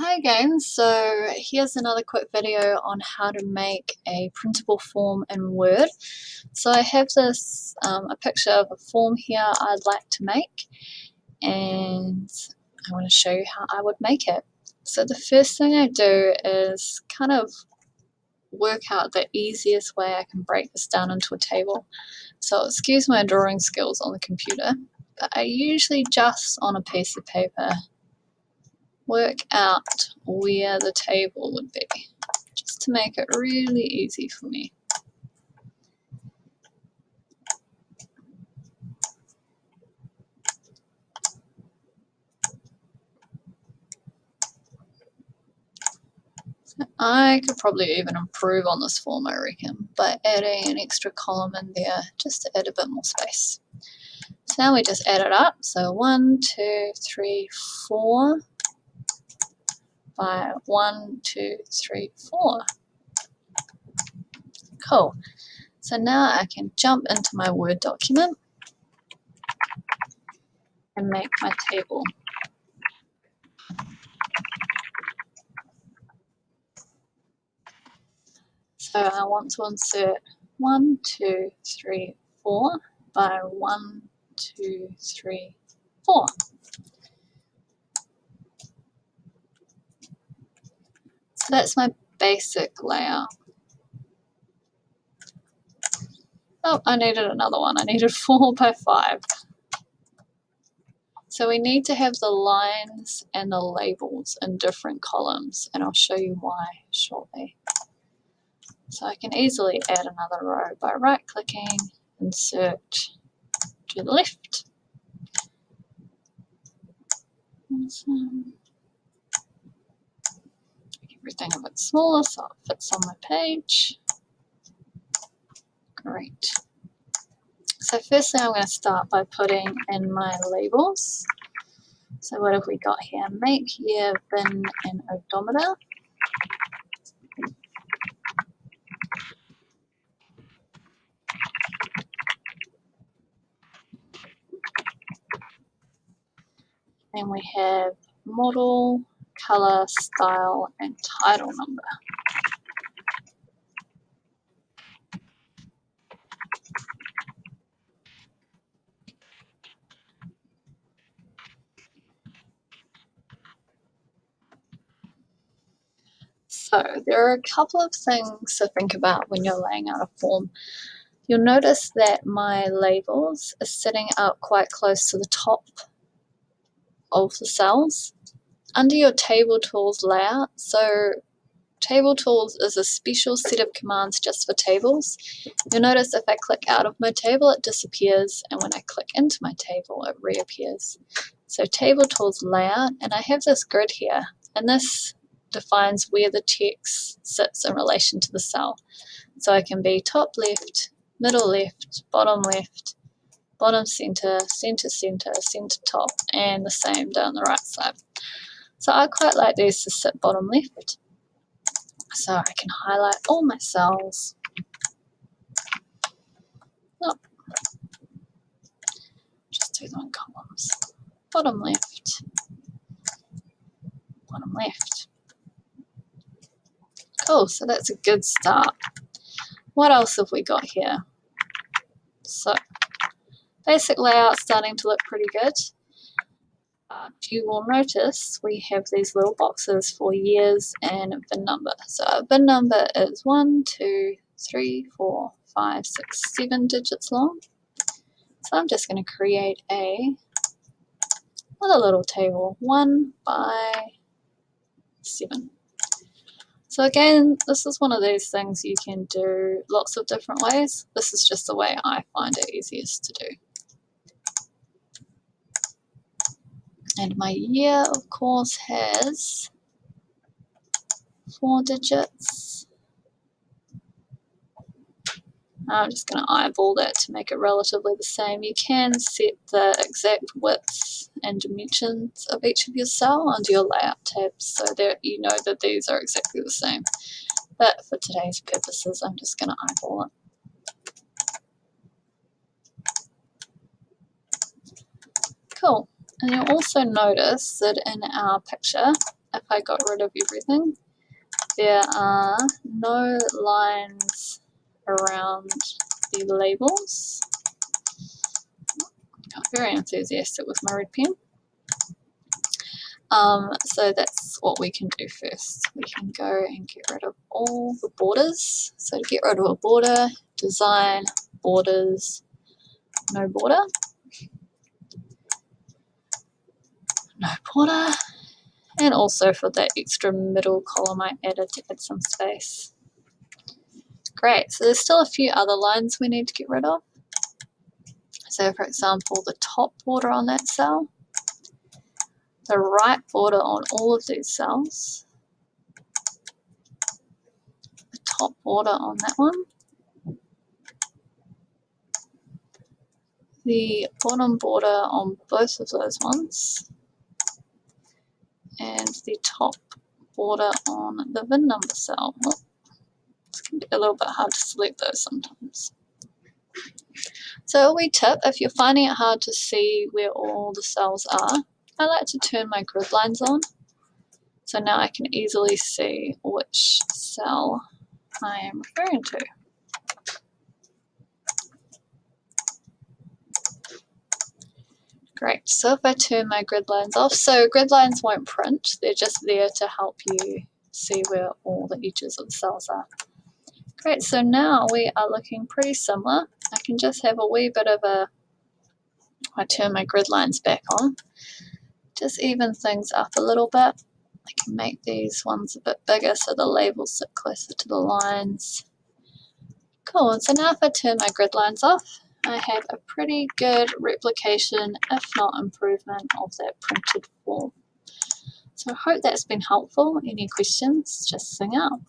Hi again, so here's another quick video on how to make a printable form in Word. So I have this, a picture of a form here I'd like to make, and I want to show you how I would make it. So the first thing I do is kind of work out the easiest way I can break this down into a table. So excuse my drawing skills on the computer, but I usually just on a piece of paper work out where the table would be, just to make it really easy for me. So I could probably even improve on this form, I reckon, by adding an extra column in there just to add a bit more space. So now we just add it up. So 1, 2, 3, 4 by 1, 2, 3, 4. Cool. So now I can jump into my Word document and make my table. So I want to insert 1, 2, 3, 4 by 1, 2, 3, 4. So that's my basic layout. Oh, I needed another one. I needed 4 by 5. So we need to have the lines and the labels in different columns, and I'll show you why shortly. So I can easily add another row by right-clicking, insert to the left. Awesome. Make everything a bit smaller so it fits on my page. Great. So firstly I'm going to start by putting in my labels. So what have we got here? Make, year, bin, and odometer. And we have model, color, style, and title number. So there are a couple of things to think about when you're laying out a form. You'll notice that my labels are sitting up quite close to the top of the cells. Under your Table Tools layout, so Table Tools is a special set of commands just for tables. You'll notice if I click out of my table, it disappears, and when I click into my table, it reappears. So Table Tools layout, and I have this grid here, and this defines where the text sits in relation to the cell. So it can be top left, middle left, bottom center, center center, center top, and the same down the right side. So I quite like these to sit bottom left. So I can highlight all my cells. Oh, just do them in columns. Bottom left, bottom left. Cool, so that's a good start. What else have we got here? So, basic layout starting to look pretty good. You will notice we have these little boxes for years and bin number. So our bin number is 1, 2, 3, 4, 5, 6, 7 digits long. So I'm just going to create another little table, 1 by 7. So again, this is one of those things you can do lots of different ways. This is just the way I find it easiest to do. And my year, of course, has 4 digits. I'm just going to eyeball that to make it relatively the same. You can set the exact width and dimensions of each of your cell under your layout tabs so that you know that these are exactly the same. But for today's purposes, I'm just going to eyeball it. Cool. And you'll also notice that in our picture, if I got rid of everything, there are no lines around the labels. I'm very enthusiastic with my red pen. So that's what we can do first. We can go and get rid of all the borders. So to get rid of a border, design, borders, no border, no border, and also for that extra middle column I added to add some space. Great, so there's still a few other lines we need to get rid of. So for example, the top border on that cell, the right border on all of these cells, the top border on that one, the bottom border on both of those ones, and the top border on the VIN number cell. Well, it's going to be a little bit hard to select those sometimes. So a wee tip, if you're finding it hard to see where all the cells are, I like to turn my grid lines on. So now I can easily see which cell I am referring to. Great, so if I turn my grid lines off, so grid lines won't print, they're just there to help you see where all the edges of the cells are. Great, so now we are looking pretty similar. I can just have a wee bit of I turn my grid lines back on, just even things up a little bit. I can make these ones a bit bigger so the labels sit closer to the lines. Cool, and so now if I turn my grid lines off, I have a pretty good replication, if not improvement, of that printed form. So I hope that's been helpful. Any questions, just sing out.